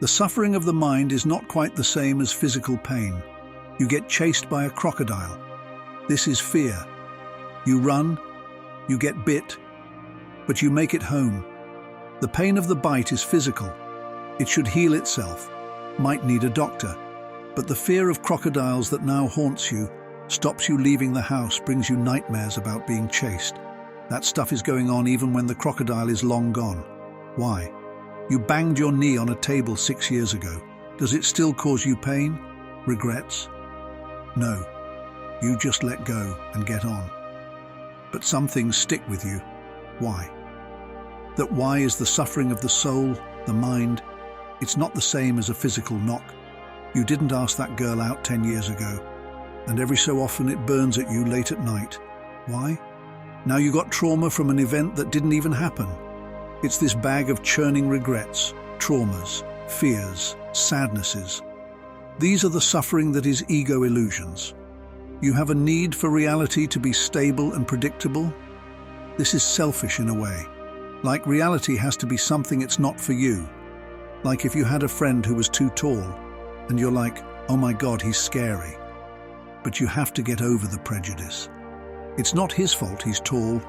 The suffering of the mind is not quite the same as physical pain. You get chased by a crocodile. This is fear. You run, you get bit, but you make it home. The pain of the bite is physical. It should heal itself, might need a doctor. But the fear of crocodiles that now haunts you, stops you leaving the house, brings you nightmares about being chased. That stuff is going on even when the crocodile is long gone. Why? You banged your knee on a table 6 years ago. Does it still cause you pain? Regrets? No. You just let go and get on. But some things stick with you. Why? That why is the suffering of the soul, the mind. It's not the same as a physical knock. You didn't ask that girl out 10 years ago, and every so often it burns at you late at night. Why? Now you got trauma from an event that didn't even happen. It's this bag of churning regrets, traumas, fears, sadnesses. These are the suffering that is ego illusions. You have a need for reality to be stable and predictable. This is selfish in a way. Like reality has to be something it's not for you. Like if you had a friend who was too tall, and you're like, oh my God, he's scary. But you have to get over the prejudice. It's not his fault he's tall.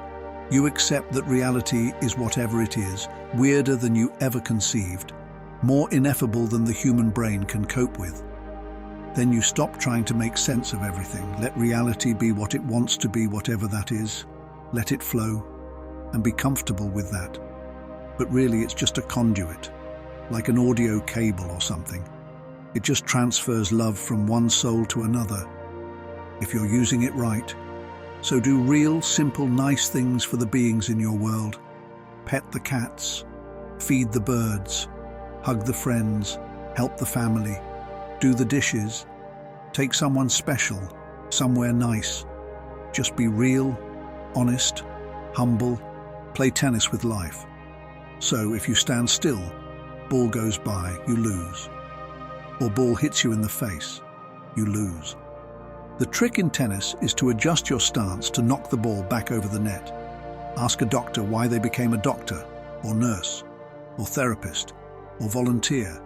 You accept that reality is whatever it is, weirder than you ever conceived, more ineffable than the human brain can cope with. Then you stop trying to make sense of everything. Let reality be what it wants to be, whatever that is. Let it flow, and be comfortable with that. But really it's just a conduit, like an audio cable or something. It just transfers love from one soul to another, if you're using it right. So do real, simple, nice things for the beings in your world. Pet the cats, feed the birds, hug the friends, help the family, do the dishes, take someone special, somewhere nice. Just be real, honest, humble, play tennis with life. So if you stand still, ball goes by, you lose. Or ball hits you in the face, you lose. The trick in tennis is to adjust your stance to knock the ball back over the net. Ask a doctor why they became a doctor, or nurse, or therapist, or volunteer.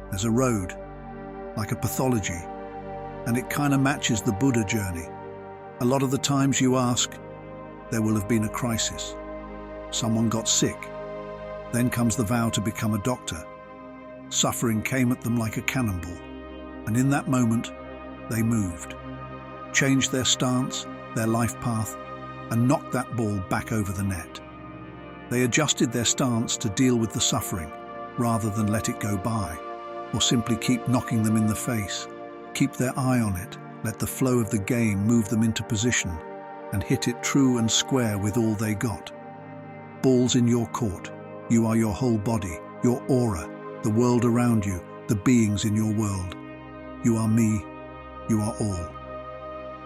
There's a road, like a pathology, and it kind of matches the Buddha journey. A lot of the times you ask, there will have been a crisis. Someone got sick. Then comes the vow to become a doctor. Suffering came at them like a cannonball, and in that moment, they moved, changed their stance, their life path, and knocked that ball back over the net. They adjusted their stance to deal with the suffering, rather than let it go by, or simply keep knocking them in the face. Keep their eye on it, let the flow of the game move them into position, and hit it true and square with all they got. Ball's in your court. You are your whole body, your aura, the world around you, the beings in your world. You are me, you are all.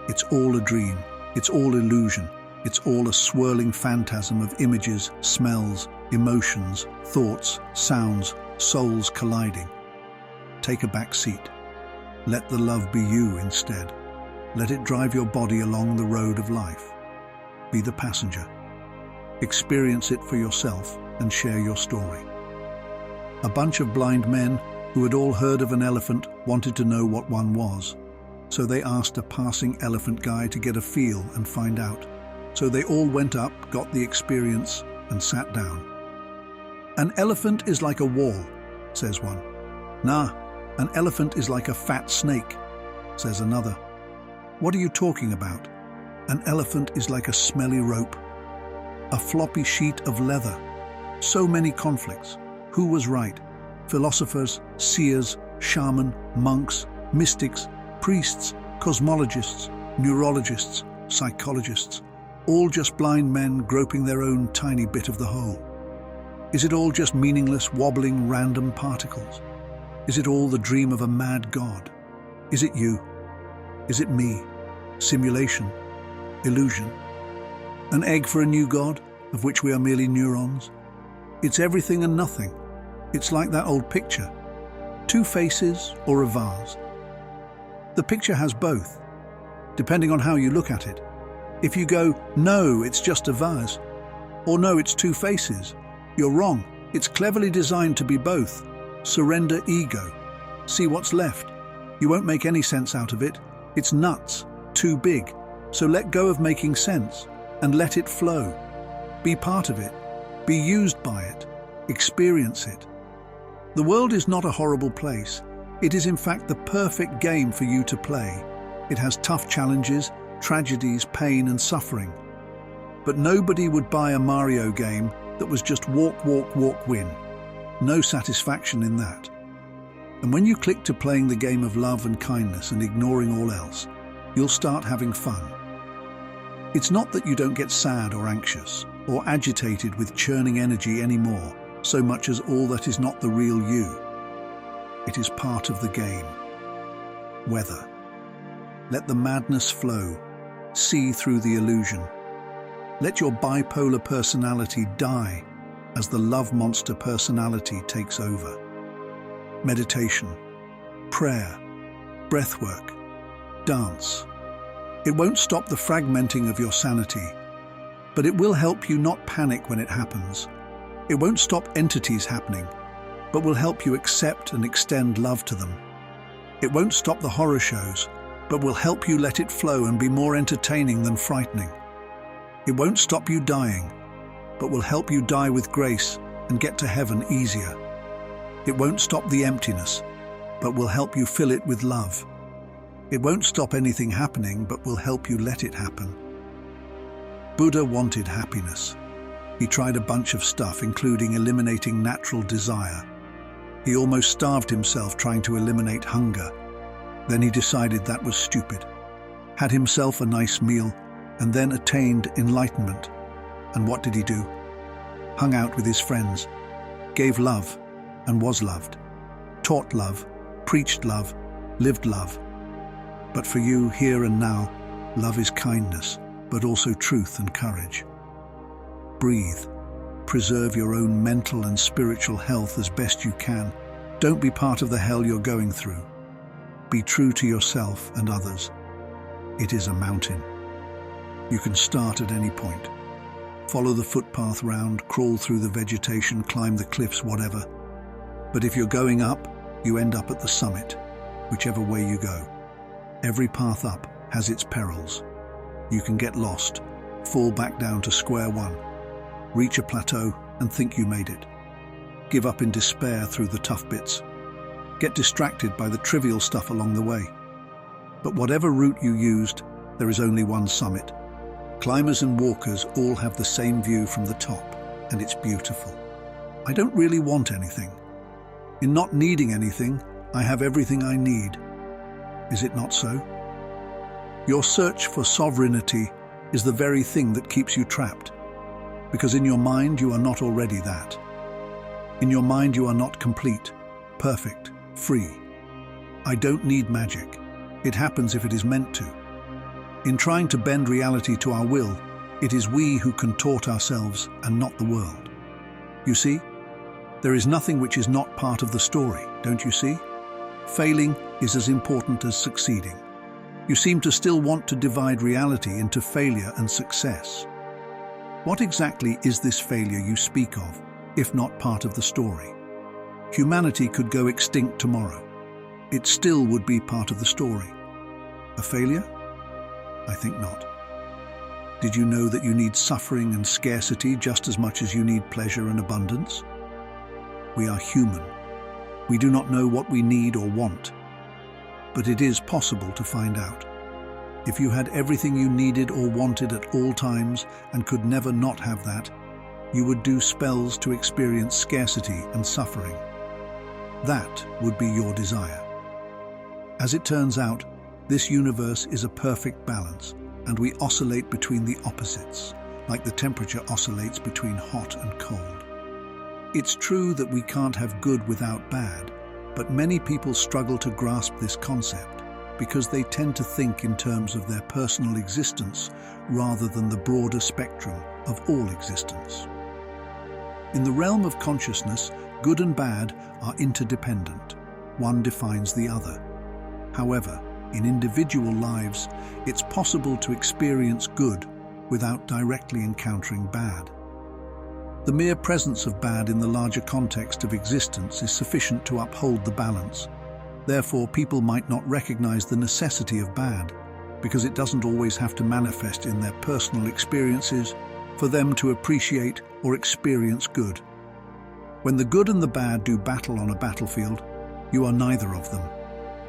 It's all a dream, it's all illusion, it's all a swirling phantasm of images, smells, emotions, thoughts, sounds, souls colliding. Take a back seat. Let the love be you instead. Let it drive your body along the road of life. Be the passenger. Experience it for yourself and share your story. A bunch of blind men who had all heard of an elephant wanted to know what one was. So they asked a passing elephant guy to get a feel and find out. So they all went up, got the experience, and sat down. An elephant is like a wall, says one. Nah, an elephant is like a fat snake, says another. What are you talking about? An elephant is like a smelly rope, a floppy sheet of leather. So many conflicts. Who was right? Philosophers, seers, shaman, monks, mystics, priests, cosmologists, neurologists, psychologists, all just blind men groping their own tiny bit of the whole. Is it all just meaningless, wobbling, random particles? Is it all the dream of a mad god? Is it you? Is it me? Simulation? Illusion? An egg for a new god, of which we are merely neurons? It's everything and nothing. It's like that old picture. Two faces or a vase. The picture has both, depending on how you look at it. If you go, no, it's just a vase, or no, it's two faces, you're wrong. It's cleverly designed to be both. Surrender ego. See what's left. You won't make any sense out of it. It's nuts, too big. So let go of making sense and let it flow. Be part of it. Be used by it. Experience it. The world is not a horrible place. It is in fact the perfect game for you to play. It has tough challenges, tragedies, pain and suffering. But nobody would buy a Mario game that was just walk, walk, walk, win. No satisfaction in that. And when you click to playing the game of love and kindness and ignoring all else, you'll start having fun. It's not that you don't get sad or anxious or agitated with churning energy anymore, so much as all that is not the real you. It is part of the game. Weather. Let the madness flow. See through the illusion. Let your bipolar personality die as the love monster personality takes over. Meditation, prayer, breathwork, dance. It won't stop the fragmenting of your sanity, but it will help you not panic when it happens. It won't stop entities happening, but will help you accept and extend love to them. It won't stop the horror shows, but will help you let it flow and be more entertaining than frightening. It won't stop you dying, but will help you die with grace and get to heaven easier. It won't stop the emptiness, but will help you fill it with love. It won't stop anything happening, but will help you let it happen. Buddha wanted happiness. He tried a bunch of stuff, including eliminating natural desire. He almost starved himself trying to eliminate hunger. Then he decided that was stupid, had himself a nice meal, and then attained enlightenment. And what did he do? Hung out with his friends, gave love, and was loved, taught love, preached love, lived love. But for you, here and now, love is kindness, but also truth and courage. Breathe. Preserve your own mental and spiritual health as best you can. Don't be part of the hell you're going through. Be true to yourself and others. It is a mountain. You can start at any point. Follow the footpath round, crawl through the vegetation, climb the cliffs, whatever. But if you're going up, you end up at the summit, whichever way you go. Every path up has its perils. You can get lost, fall back down to square one, reach a plateau and think you made it. Give up in despair through the tough bits. Get distracted by the trivial stuff along the way. But whatever route you used, there is only one summit. Climbers and walkers all have the same view from the top, and it's beautiful. I don't really want anything. In not needing anything, I have everything I need. Is it not so? Your search for sovereignty is the very thing that keeps you trapped, because in your mind you are not already that. In your mind you are not complete, perfect, free. I don't need magic. It happens if it is meant to. In trying to bend reality to our will, it is we who contort ourselves and not the world. You see, there is nothing which is not part of the story, don't you see? Failing is as important as succeeding. You seem to still want to divide reality into failure and success. What exactly is this failure you speak of, if not part of the story? Humanity could go extinct tomorrow. It still would be part of the story. A failure? I think not. Did you know that you need suffering and scarcity just as much as you need pleasure and abundance? We are human. We do not know what we need or want, but it is possible to find out. If you had everything you needed or wanted at all times and could never not have that, you would do spells to experience scarcity and suffering. That would be your desire. As it turns out, this universe is a perfect balance, and we oscillate between the opposites, like the temperature oscillates between hot and cold. It's true that we can't have good without bad, but many people struggle to grasp this concept because they tend to think in terms of their personal existence rather than the broader spectrum of all existence. In the realm of consciousness, good and bad are interdependent. One defines the other. However, in individual lives, it's possible to experience good without directly encountering bad. The mere presence of bad in the larger context of existence is sufficient to uphold the balance. Therefore, people might not recognize the necessity of bad, because it doesn't always have to manifest in their personal experiences for them to appreciate or experience good. When the good and the bad do battle on a battlefield, you are neither of them.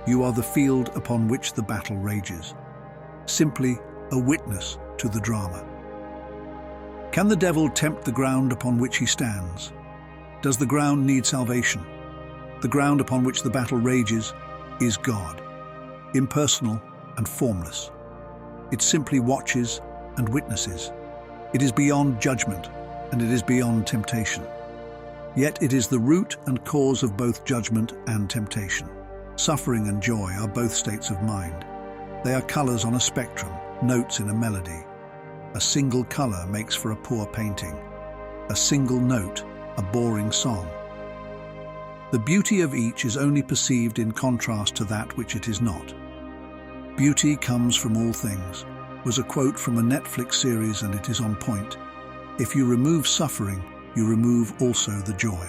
You are the field upon which the battle rages, simply a witness to the drama. Can the devil tempt the ground upon which he stands? Does the ground need salvation? The ground upon which the battle rages is God, impersonal and formless. It simply watches and witnesses. It is beyond judgment, and it is beyond temptation. Yet it is the root and cause of both judgment and temptation. Suffering and joy are both states of mind. They are colors on a spectrum, notes in a melody. A single color makes for a poor painting. A single note, a boring song. The beauty of each is only perceived in contrast to that which it is not. Beauty comes from all things, was a quote from a Netflix series, and it is on point. If you remove suffering, you remove also the joy.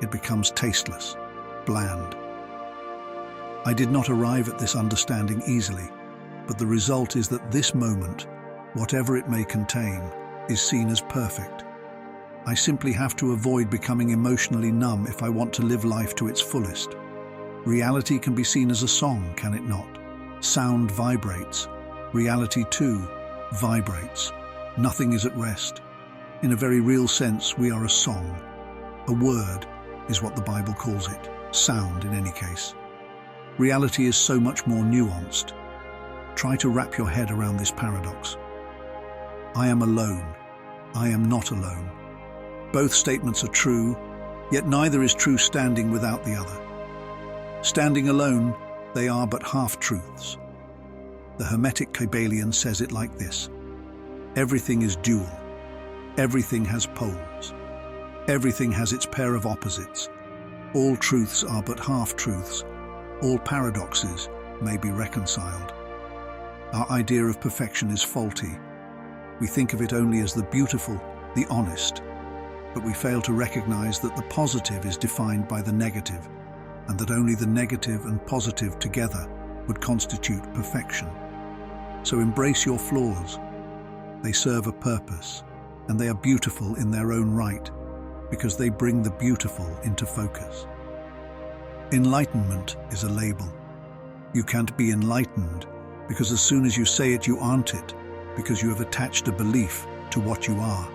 It becomes tasteless, bland. I did not arrive at this understanding easily, but the result is that this moment, whatever it may contain, is seen as perfect. I simply have to avoid becoming emotionally numb if I want to live life to its fullest. Reality can be seen as a song, can it not? Sound vibrates. Reality too vibrates. Nothing is at rest. In a very real sense, we are a song. A word is what the Bible calls it. Sound, in any case. Reality is so much more nuanced. Try to wrap your head around this paradox. I am alone. I am not alone. Both statements are true, yet neither is true standing without the other. Standing alone, they are but half-truths. The Hermetic Kybalion says it like this: everything is dual. Everything has poles. Everything has its pair of opposites. All truths are but half-truths. All paradoxes may be reconciled. Our idea of perfection is faulty. We think of it only as the beautiful, the honest, but we fail to recognize that the positive is defined by the negative, and that only the negative and positive together would constitute perfection. So embrace your flaws. They serve a purpose, and they are beautiful in their own right, because they bring the beautiful into focus. Enlightenment is a label. You can't be enlightened, because as soon as you say it, you aren't it, because you have attached a belief to what you are.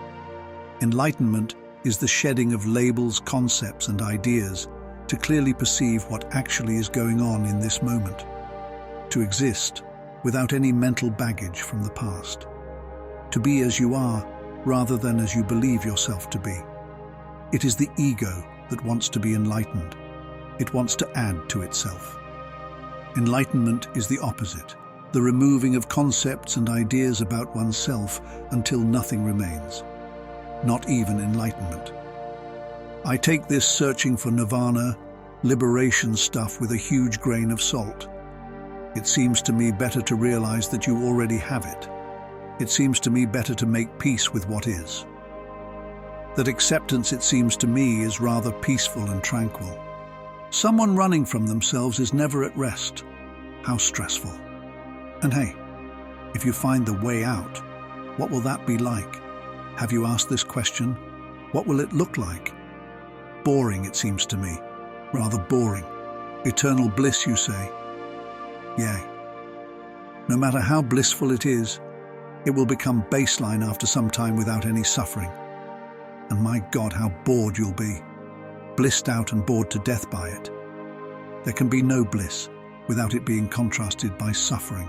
Enlightenment is the shedding of labels, concepts, and ideas to clearly perceive what actually is going on in this moment. To exist without any mental baggage from the past. To be as you are rather than as you believe yourself to be. It is the ego that wants to be enlightened. It wants to add to itself. Enlightenment is the opposite, the removing of concepts and ideas about oneself until nothing remains, not even enlightenment. I take this searching for nirvana, liberation stuff with a huge grain of salt. It seems to me better to realize that you already have it. It seems to me better to make peace with what is. That acceptance, it seems to me, is rather peaceful and tranquil. Someone running from themselves is never at rest. How stressful. And hey, if you find the way out, what will that be like? Have you asked this question? What will it look like? Boring, it seems to me. Rather boring. Eternal bliss, you say? Yea. No matter how blissful it is, it will become baseline after some time without any suffering. And my God, how bored you'll be. Blissed out and bored to death by it. There can be no bliss without it being contrasted by suffering.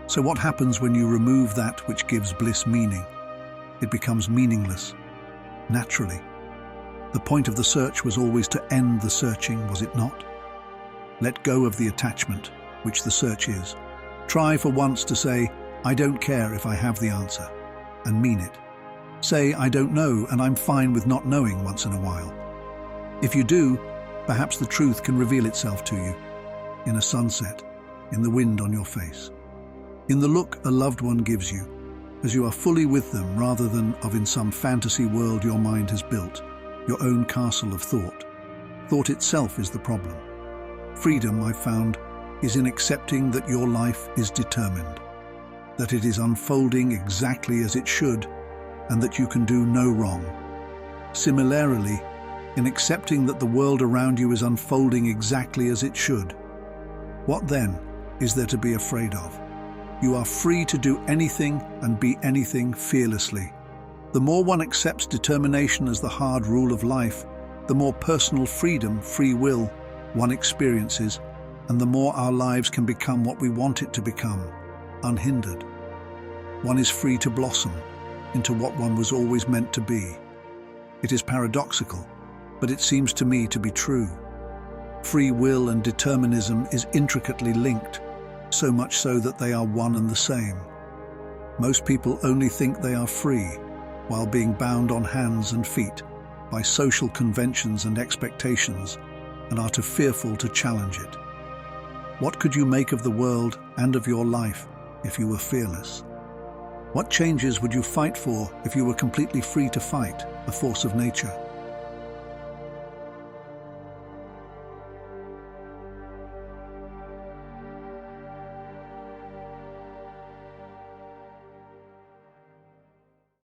So what happens when you remove that which gives bliss meaning? It becomes meaningless, naturally. The point of the search was always to end the searching, was it not? Let go of the attachment, which the search is. Try for once to say, I don't care if I have the answer, and mean it. Say, I don't know, and I'm fine with not knowing once in a while. If you do, perhaps the truth can reveal itself to you, in a sunset, in the wind on your face, in the look a loved one gives you, as you are fully with them rather than in some fantasy world your mind has built, your own castle of thought. Thought itself is the problem. Freedom, I've found, is in accepting that your life is determined, that it is unfolding exactly as it should, and that you can do no wrong. Similarly, in accepting that the world around you is unfolding exactly as it should. What then is there to be afraid of? You are free to do anything and be anything fearlessly. The more one accepts determination as the hard rule of life, the more personal freedom, free will, one experiences, and the more our lives can become what we want it to become, unhindered. One is free to blossom into what one was always meant to be. It is paradoxical, but it seems to me to be true. Free will and determinism is intricately linked, so much so that they are one and the same. Most people only think they are free while being bound on hands and feet by social conventions and expectations, and are too fearful to challenge it. What could you make of the world and of your life if you were fearless? What changes would you fight for if you were completely free to fight the force of nature?